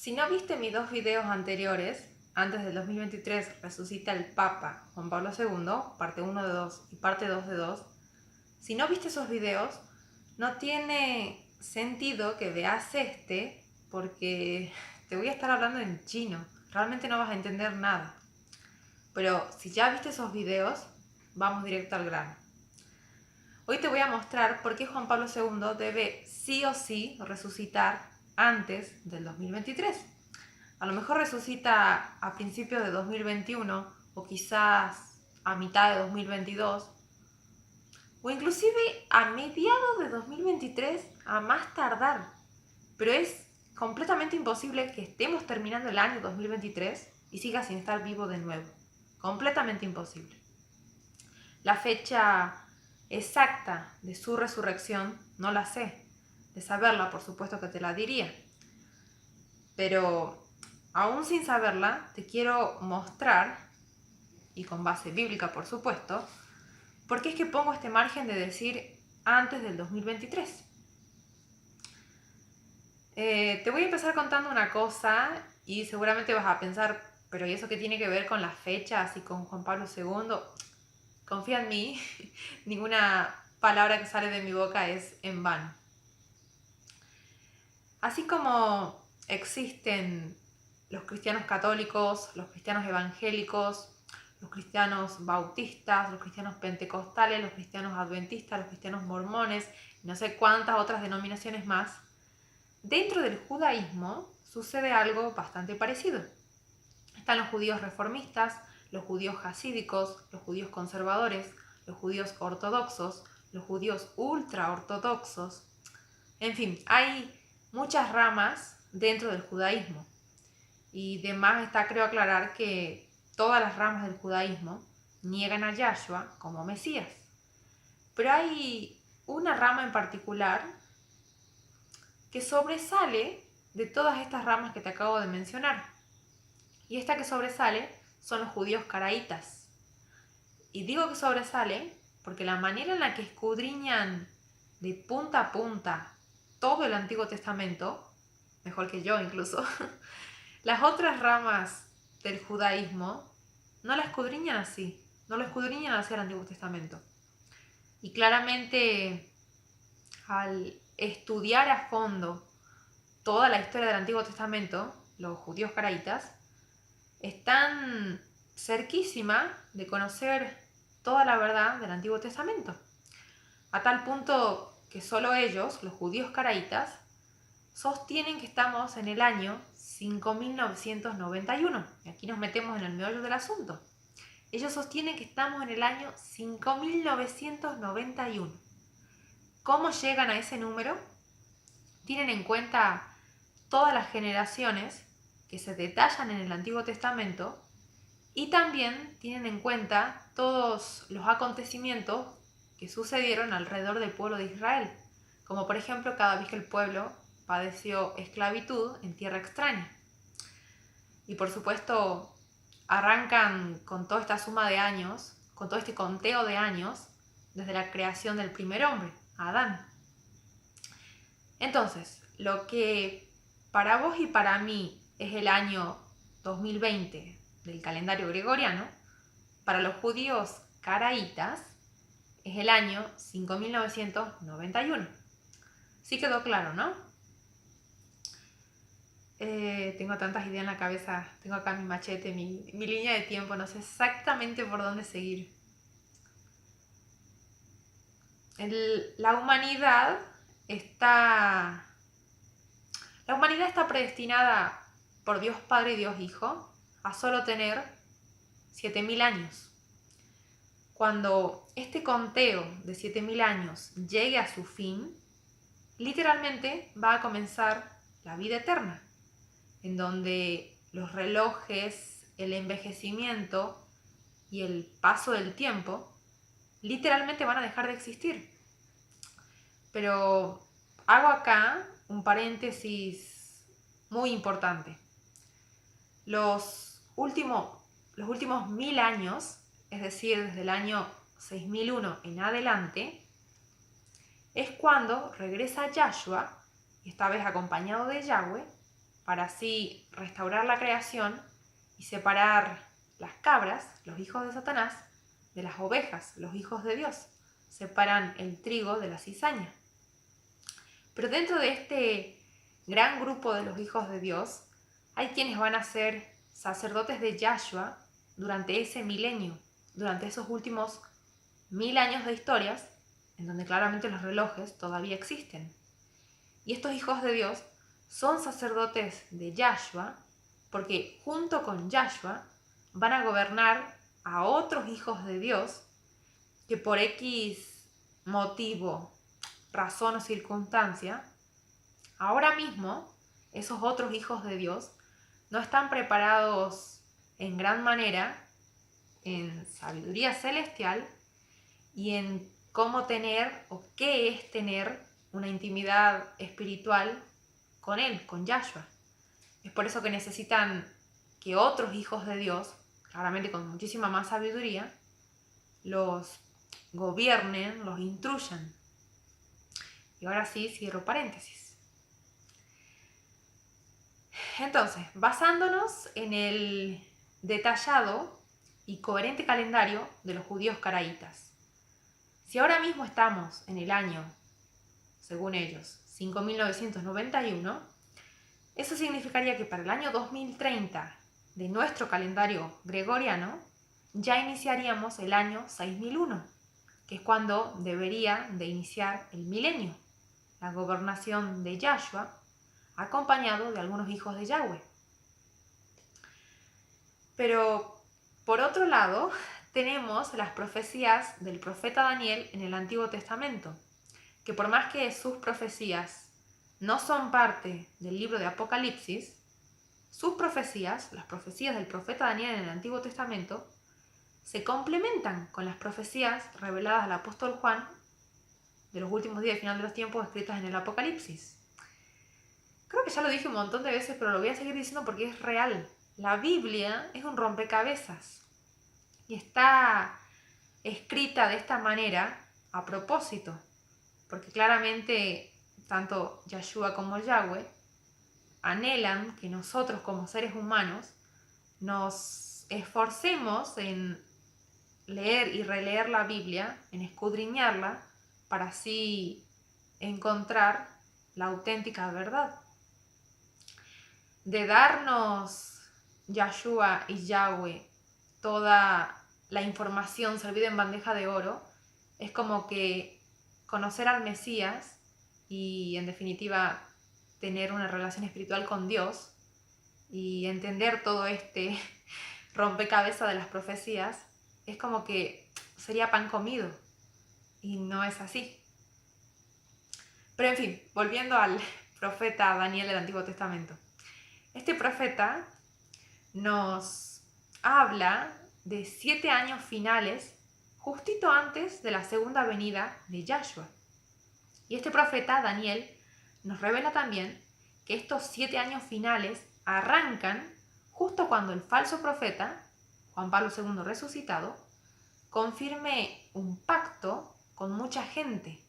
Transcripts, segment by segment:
Si no viste mis dos videos anteriores, antes del 2023 resucita el Papa Juan Pablo II, parte 1 de 2 y parte 2 de 2. Si no viste esos videos, no tiene sentido que veas este porque te voy a estar hablando en chino. Realmente no vas a entender nada. Pero si ya viste esos videos, vamos directo al grano. Hoy te voy a mostrar por qué Juan Pablo II debe sí o sí resucitar antes del 2023. A lo mejor resucita a principios de 2021 o quizás a mitad de 2022 o inclusive a mediados de 2023 a más tardar. Pero es completamente imposible que estemos terminando el año 2023 y siga sin estar vivo de nuevo. Completamente imposible. La fecha exacta de su resurrección no la sé. De saberla, por supuesto que te la diría. Pero aún sin saberla, te quiero mostrar, y con base bíblica por supuesto, por qué es que pongo este margen de decir antes del 2023. Te voy a empezar contando una cosa y seguramente vas a pensar, pero ¿y eso qué tiene que ver con las fechas y con Juan Pablo II? Confía en mí, ninguna palabra que sale de mi boca es en vano. Así como existen los cristianos católicos, los cristianos evangélicos, los cristianos bautistas, los cristianos pentecostales, los cristianos adventistas, los cristianos mormones, y no sé cuántas otras denominaciones más, dentro del judaísmo sucede algo bastante parecido. Están los judíos reformistas, los judíos hasídicos, los judíos conservadores, los judíos ortodoxos, los judíos ultraortodoxos. En fin, hay muchas ramas dentro del judaísmo. Y de más está, creo, aclarar que todas las ramas del judaísmo niegan a Yahshua como Mesías. Pero hay una rama en particular que sobresale de todas estas ramas que te acabo de mencionar. Y esta que sobresale son los judíos caraítas. Y digo que sobresale porque la manera en la que escudriñan de punta a punta todo el Antiguo Testamento, mejor que yo incluso, las otras ramas del judaísmo no la escudriñan así, no lo escudriñan hacia el Antiguo Testamento. Y claramente al estudiar a fondo toda la historia del Antiguo Testamento, los judíos caraítas están cerquísima de conocer toda la verdad del Antiguo Testamento, a tal punto que solo ellos, los judíos caraítas, sostienen que estamos en el año 5991. Y aquí nos metemos en el meollo del asunto. Ellos sostienen que estamos en el año 5991. ¿Cómo llegan a ese número? Tienen en cuenta todas las generaciones que se detallan en el Antiguo Testamento y también tienen en cuenta todos los acontecimientos que sucedieron alrededor del pueblo de Israel, como por ejemplo cada vez que el pueblo padeció esclavitud en tierra extraña. Y por supuesto arrancan con toda esta suma de años, con todo este conteo de años, desde la creación del primer hombre, Adán. Entonces, lo que para vos y para mí es el año 2020 del calendario gregoriano, para los judíos caraítas es el año 5991. Sí quedó claro, ¿no? Tengo tantas ideas en la cabeza, tengo acá mi machete, mi línea de tiempo, no sé exactamente por dónde seguir. La humanidad está predestinada por Dios Padre y Dios Hijo a solo tener 7000 años. Cuando este conteo de 7000 años llegue a su fin, literalmente va a comenzar la vida eterna, en donde los relojes, el envejecimiento y el paso del tiempo literalmente van a dejar de existir. Pero hago acá un paréntesis muy importante. Los últimos 1000 años, es decir, desde el año 6001 en adelante, es cuando regresa Yahshua, esta vez acompañado de Yahweh, para así restaurar la creación y separar las cabras, los hijos de Satanás, de las ovejas, los hijos de Dios. Separan el trigo de la cizaña. Pero dentro de este gran grupo de los hijos de Dios, hay quienes van a ser sacerdotes de Yahshua durante ese milenio, durante esos últimos 1000 años de historias, en donde claramente los relojes todavía existen. Y estos hijos de Dios son sacerdotes de Yahshua, porque junto con Yahshua van a gobernar a otros hijos de Dios que por X motivo, razón o circunstancia, ahora mismo esos otros hijos de Dios no están preparados en gran manera en sabiduría celestial y en cómo tener o qué es tener una intimidad espiritual con Él, con Yahshua. Es por eso que necesitan que otros hijos de Dios, claramente con muchísima más sabiduría, los gobiernen, los instruyan. Y ahora sí, cierro paréntesis. Entonces, basándonos en el detallado y coherente calendario de los judíos caraítas, si ahora mismo estamos en el año, según ellos, 5991, eso significaría que para el año 2030 de nuestro calendario gregoriano ya iniciaríamos el año 6001, que es cuando debería de iniciar el milenio, la gobernación de Yahshua, acompañado de algunos hijos de Yahweh. Pero, por otro lado, tenemos las profecías del profeta Daniel en el Antiguo Testamento, que por más que sus profecías no son parte del libro de Apocalipsis, sus profecías, las profecías del profeta Daniel en el Antiguo Testamento, se complementan con las profecías reveladas al apóstol Juan de los últimos días y final de los tiempos escritas en el Apocalipsis. Creo que ya lo dije un montón de veces, pero lo voy a seguir diciendo porque es real. La Biblia es un rompecabezas y está escrita de esta manera a propósito, porque claramente tanto Yahshua como Yahweh anhelan que nosotros como seres humanos nos esforcemos en leer y releer la Biblia, en escudriñarla, para así encontrar la auténtica verdad. De darnos Yahshua y Yahweh toda la información servida en bandeja de oro, es como que conocer al Mesías y en definitiva tener una relación espiritual con Dios y entender todo este rompecabezas de las profecías, es como que sería pan comido y no es así. Pero en fin, volviendo al profeta Daniel del Antiguo Testamento. Este profeta nos habla de 7 años finales justito antes de la segunda venida de Yahshua. Y este profeta, Daniel, nos revela también que estos 7 años finales arrancan justo cuando el falso profeta, Juan Pablo II resucitado, confirme un pacto con mucha gente.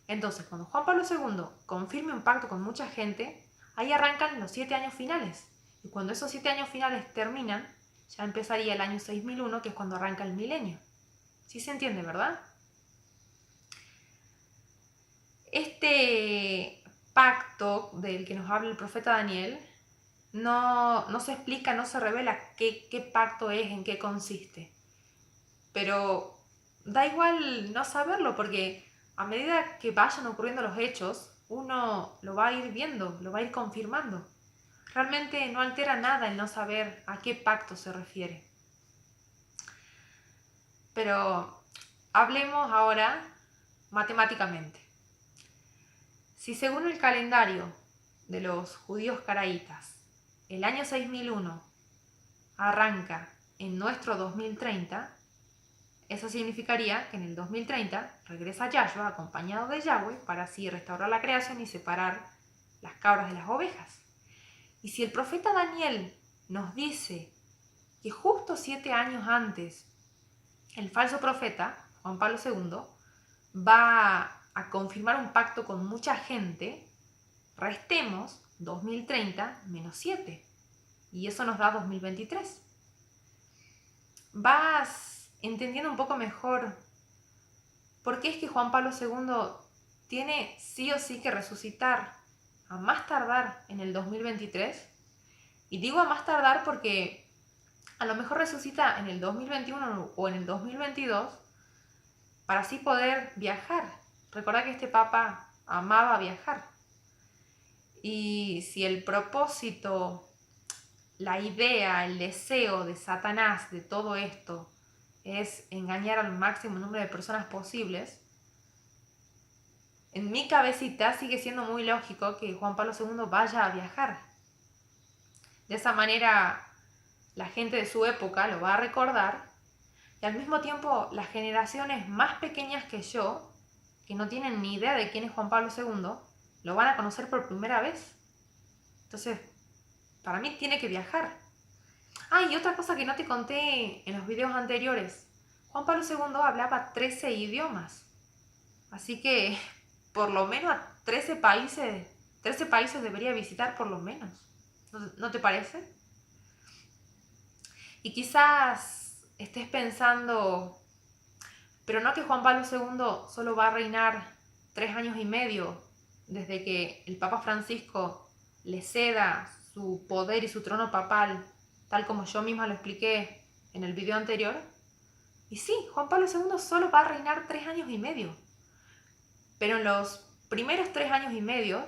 Entonces, cuando Juan Pablo II confirme un pacto con mucha gente, ahí arrancan los 7 años finales. Y cuando esos 7 años finales terminan, ya empezaría el año 6001, que es cuando arranca el milenio. ¿Sí se entiende, verdad? Este pacto del que nos habla el profeta Daniel no se explica, no se revela qué pacto es, en qué consiste. Pero da igual no saberlo, porque a medida que vayan ocurriendo los hechos, uno lo va a ir viendo, lo va a ir confirmando. Realmente no altera nada el no saber a qué pacto se refiere. Pero hablemos ahora matemáticamente. Si según el calendario de los judíos caraítas, el año 6001 arranca en nuestro 2030, eso significaría que en el 2030 regresa Yahshua acompañado de Yahweh para así restaurar la creación y separar las cabras de las ovejas. Y si el profeta Daniel nos dice que justo 7 años antes el falso profeta, Juan Pablo II, va a confirmar un pacto con mucha gente, restemos 2030 menos 7. Y eso nos da 2023. Vas entendiendo un poco mejor por qué es que Juan Pablo II tiene sí o sí que resucitar a más tardar en el 2023. Y digo a más tardar porque a lo mejor resucita en el 2021 o en el 2022 para así poder viajar. Recordad que este Papa amaba viajar. Y si el propósito, la idea, el deseo de Satanás de todo esto es engañar al máximo número de personas posibles, en mi cabecita sigue siendo muy lógico que Juan Pablo II vaya a viajar. De esa manera la gente de su época lo va a recordar y al mismo tiempo las generaciones más pequeñas que yo, que no tienen ni idea de quién es Juan Pablo II, lo van a conocer por primera vez. Entonces, para mí tiene que viajar. Y otra cosa que no te conté en los videos anteriores. Juan Pablo II hablaba 13 idiomas. Así que por lo menos a 13 países debería visitar por lo menos. ¿No te parece? Y quizás estés pensando, pero no que Juan Pablo II solo va a reinar 3 años y medio desde que el Papa Francisco le ceda su poder y su trono papal, tal como yo misma lo expliqué en el video anterior. Y sí, Juan Pablo II solo va a reinar 3 años y medio. Pero en los primeros 3 años y medio,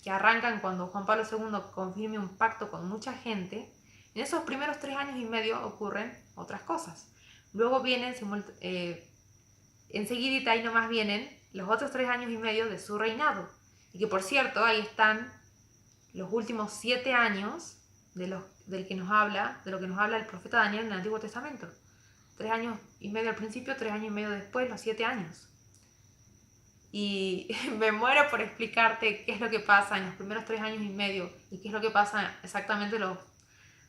que arrancan cuando Juan Pablo II confirme un pacto con mucha gente, en esos primeros 3 años y medio ocurren otras cosas. Luego vienen, enseguidita ahí nomás vienen los otros 3 años y medio de su reinado. Y que por cierto, ahí están los últimos 7 años de lo que nos habla el profeta Daniel en el Antiguo Testamento. 3 años y medio al principio, 3 años y medio después, los 7 años. Y me muero por explicarte qué es lo que pasa en los primeros 3 años y medio y qué es lo que pasa exactamente los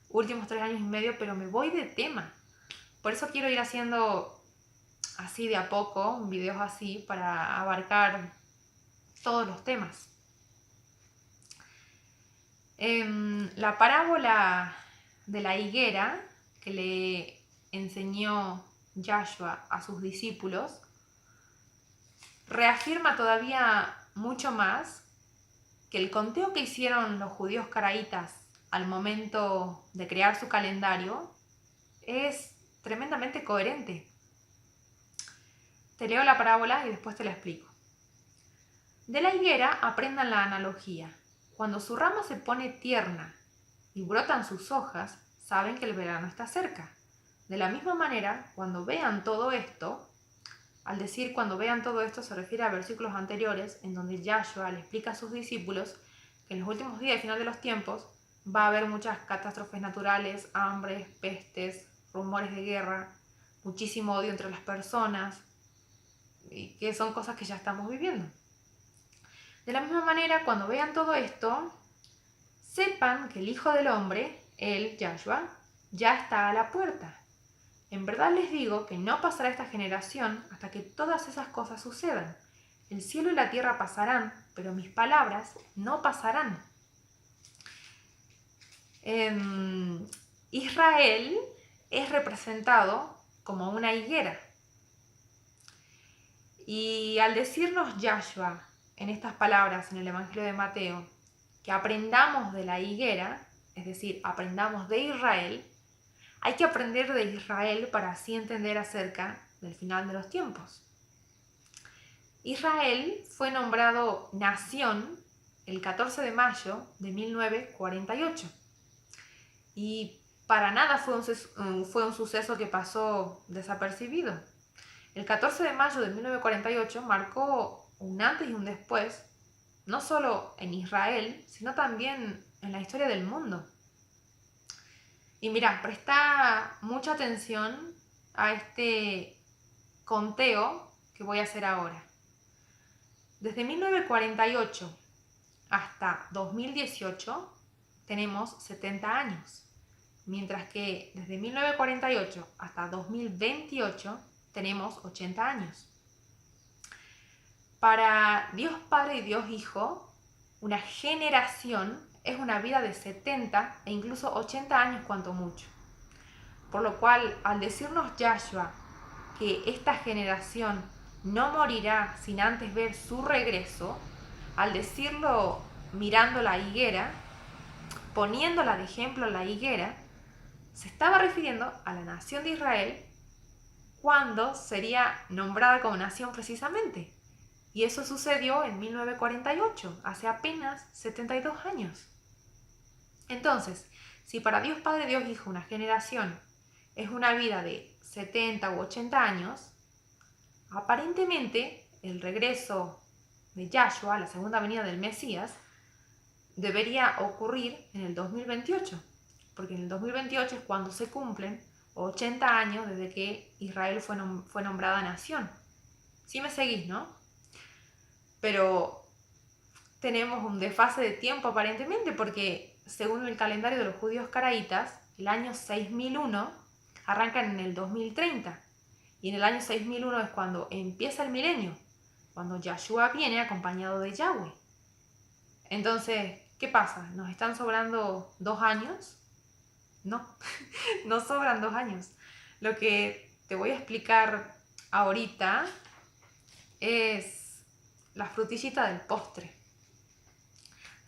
últimos 3 años y medio, pero me voy de tema. Por eso quiero ir haciendo así de a poco, videos así, para abarcar todos los temas. La parábola de la higuera que le enseñó Yahshua a sus discípulos reafirma todavía mucho más que el conteo que hicieron los judíos caraítas al momento de crear su calendario es tremendamente coherente. Te leo la parábola y después te la explico. De la higuera aprendan la analogía. Cuando su rama se pone tierna y brotan sus hojas, saben que el verano está cerca. De la misma manera, cuando vean todo esto, al decir cuando vean todo esto se refiere a versículos anteriores en donde Yahshua le explica a sus discípulos que en los últimos días, al final de los tiempos, va a haber muchas catástrofes naturales, hambres, pestes, rumores de guerra, muchísimo odio entre las personas, y que son cosas que ya estamos viviendo. De la misma manera, cuando vean todo esto, sepan que el Hijo del Hombre, él, Yahshua, ya está a la puerta. En verdad les digo que no pasará esta generación hasta que todas esas cosas sucedan. El cielo y la tierra pasarán, pero mis palabras no pasarán. Israel es representado como una higuera. Y al decirnos Yahshua en estas palabras en el Evangelio de Mateo, que aprendamos de la higuera, es decir, aprendamos de Israel, hay que aprender de Israel para así entender acerca del final de los tiempos. Israel fue nombrado nación el 14 de mayo de 1948 y para nada fue un suceso que pasó desapercibido. El 14 de mayo de 1948 marcó un antes y un después, no solo en Israel, sino también en la historia del mundo. Y mira, presta mucha atención a este conteo que voy a hacer ahora. Desde 1948 hasta 2018 tenemos 70 años, mientras que desde 1948 hasta 2028 tenemos 80 años. Para Dios Padre y Dios Hijo, Una generación es una vida de 70 e incluso 80 años cuanto mucho. Por lo cual, al decirnos Yahshua que esta generación no morirá sin antes ver su regreso, al decirlo mirando la higuera, poniéndola de ejemplo la higuera, se estaba refiriendo a la nación de Israel cuando sería nombrada como nación precisamente. Y eso sucedió en 1948, hace apenas 72 años. Entonces, si para Dios Padre, Dios Hijo, una generación es una vida de 70 u 80 años, aparentemente el regreso de Yahshua, la segunda venida del Mesías, debería ocurrir en el 2028, porque en el 2028 es cuando se cumplen 80 años desde que Israel fue nombrada nación. Sí me seguís, ¿no? Pero tenemos un desfase de tiempo aparentemente, porque según el calendario de los judíos caraítas, el año 6001 arranca en el 2030, y en el año 6001 es cuando empieza el milenio, cuando Yahshua viene acompañado de Yahweh. Entonces, ¿qué pasa? ¿Nos están sobrando 2 años? No, no sobran 2 años. Lo que te voy a explicar ahorita es la frutillita del postre.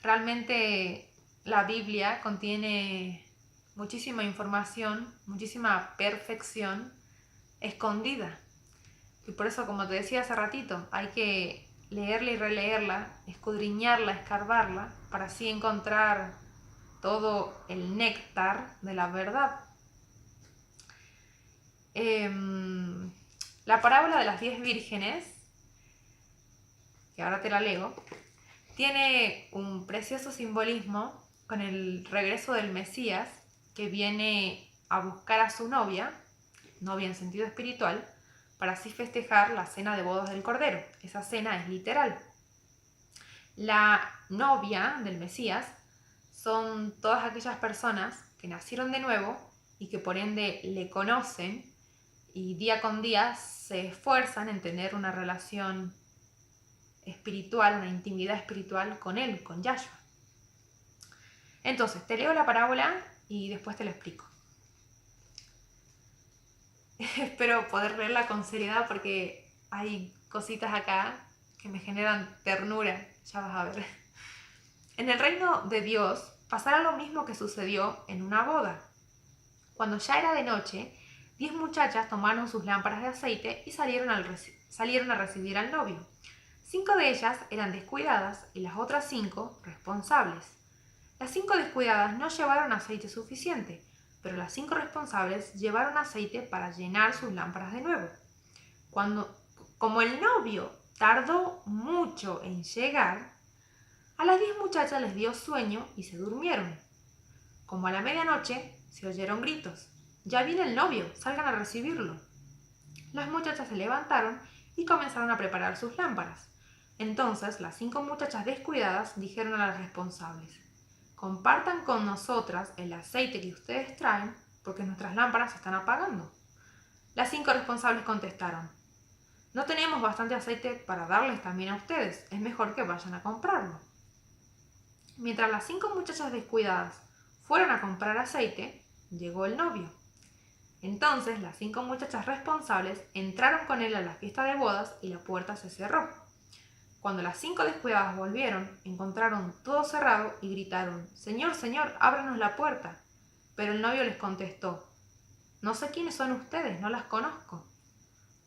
Realmente la Biblia contiene muchísima información, muchísima perfección escondida. Y por eso, como te decía hace ratito, hay que leerla y releerla, escudriñarla, escarbarla, para así encontrar todo el néctar de la verdad. La parábola de las 10 vírgenes, que ahora te la leo, tiene un precioso simbolismo con el regreso del Mesías, que viene a buscar a su novia en sentido espiritual, para así festejar la cena de bodas del Cordero. Esa cena es literal. La novia del Mesías son todas aquellas personas que nacieron de nuevo y que por ende le conocen y día con día se esfuerzan en tener una relación espiritual, una intimidad espiritual con él, con Yahshua. Entonces, te leo la parábola y después te lo explico. Espero poder leerla con seriedad porque hay cositas acá que me generan ternura, ya vas a ver. En el reino de Dios pasará lo mismo que sucedió en una boda. Cuando ya era de noche, 10 muchachas tomaron sus lámparas de aceite y salieron a recibir al novio. 5 de ellas eran descuidadas y las otras 5 responsables. Las 5 descuidadas no llevaron aceite suficiente, pero las 5 responsables llevaron aceite para llenar sus lámparas de nuevo. Como el novio tardó mucho en llegar, a las 10 muchachas les dio sueño y se durmieron. Como a la medianoche se oyeron gritos: «¡Ya viene el novio! ¡Salgan a recibirlo!». Las muchachas se levantaron y comenzaron a preparar sus lámparas. Entonces las 5 muchachas descuidadas dijeron a las responsables: «Compartan con nosotras el aceite que ustedes traen, porque nuestras lámparas se están apagando». Las 5 responsables contestaron: «No tenemos bastante aceite para darles también a ustedes, es mejor que vayan a comprarlo». Mientras las 5 muchachas descuidadas fueron a comprar aceite, llegó el novio. Entonces las 5 muchachas responsables entraron con él a la fiesta de bodas y la puerta se cerró. Cuando las 5 descuidadas volvieron, encontraron todo cerrado y gritaron: «Señor, Señor, ábranos la puerta». Pero el novio les contestó: «No sé quiénes son ustedes, no las conozco.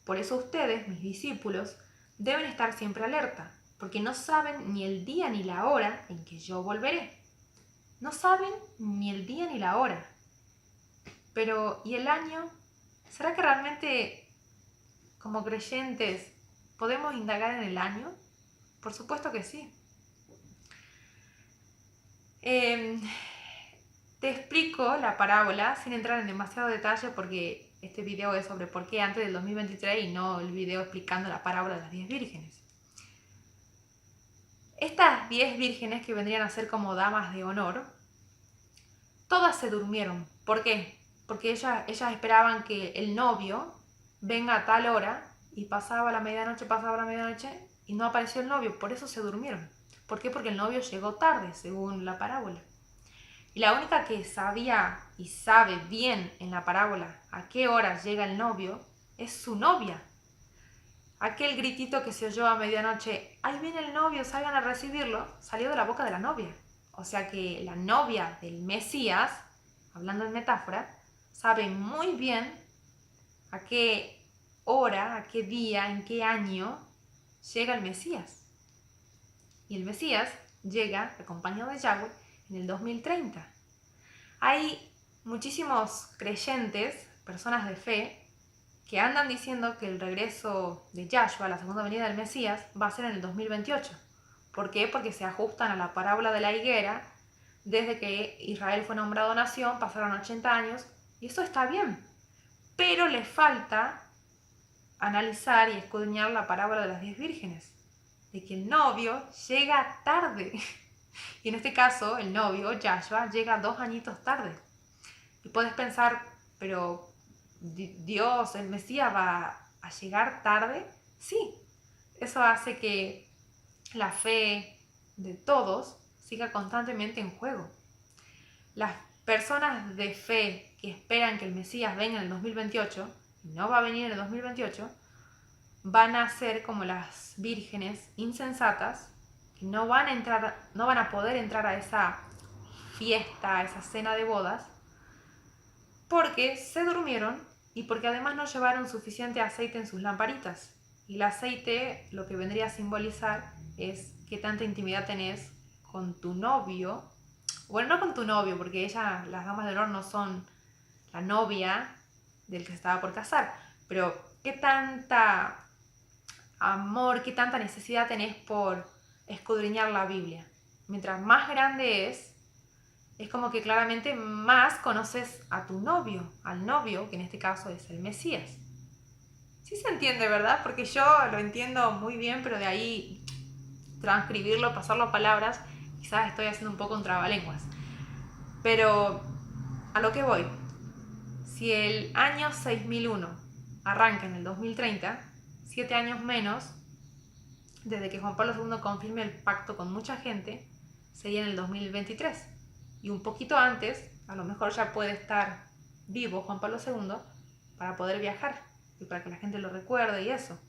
Por eso ustedes, mis discípulos, deben estar siempre alerta, porque no saben ni el día ni la hora en que yo volveré». No saben ni el día ni la hora. Pero, ¿y el año? ¿Será que realmente, como creyentes, podemos indagar en el año? Por supuesto que sí. Te explico la parábola sin entrar en demasiado detalle, porque este video es sobre por qué antes del 2023 y no el video explicando la parábola de las 10 vírgenes. Estas 10 vírgenes, que vendrían a ser como damas de honor, todas se durmieron. ¿Por qué? Porque ellas esperaban que el novio venga a tal hora, y pasaba la medianoche y no apareció el novio. Por eso se durmieron. ¿Por qué? Porque el novio llegó tarde, según la parábola. Y la única que sabía y sabe bien en la parábola a qué hora llega el novio es su novia. Aquel gritito que se oyó a medianoche, ahí viene el novio, salgan a recibirlo, salió de la boca de la novia. O sea que la novia del Mesías, hablando en metáfora, sabe muy bien a qué hora, a qué día, en qué año llega el Mesías. Y el Mesías llega, acompañado de Yahweh, en el 2030. Hay muchísimos creyentes, personas de fe, que andan diciendo que el regreso de Yahshua, la segunda venida del Mesías, va a ser en el 2028. ¿Por qué? Porque se ajustan a la parábola de la higuera. Desde que Israel fue nombrado nación, pasaron 80 años, y eso está bien. Pero le falta analizar y escudriñar la parábola de las 10 vírgenes, de que el novio llega tarde. Y en este caso, el novio, Yahshua, llega 2 añitos tarde. Y puedes pensar, pero Dios, el Mesías, va a llegar tarde. Sí, eso hace que la fe de todos siga constantemente en juego. Las personas de fe que esperan que el Mesías venga en el 2028, y no va a venir en el 2028, van a ser como las vírgenes insensatas, que no van a poder entrar a esa fiesta, a esa cena de bodas, porque se durmieron y porque además no llevaron suficiente aceite en sus lamparitas. Y el aceite lo que vendría a simbolizar es qué tanta intimidad tenés con tu novio. Bueno, no con tu novio, porque las damas de honor no son la novia del que se estaba por casar, pero qué tanta amor, qué tanta necesidad tenés por escudriñar la Biblia. Mientras más grande es como que claramente más conoces a tu novio, al novio, que en este caso es el Mesías. Sí se entiende, ¿verdad? Porque yo lo entiendo muy bien, pero de ahí transcribirlo, pasarlo a palabras, quizás estoy haciendo un poco un trabalenguas. Pero a lo que voy, si el año 6001 arranca en el 2030, 7 años menos, desde que Juan Pablo II confirme el pacto con mucha gente, sería en el 2023. Y un poquito antes, a lo mejor ya puede estar vivo Juan Pablo II para poder viajar y para que la gente lo recuerde y eso.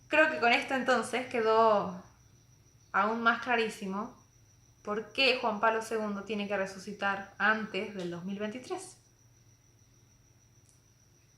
Creo que con esto entonces quedó aún más clarísimo por qué Juan Pablo II tiene que resucitar antes del 2023.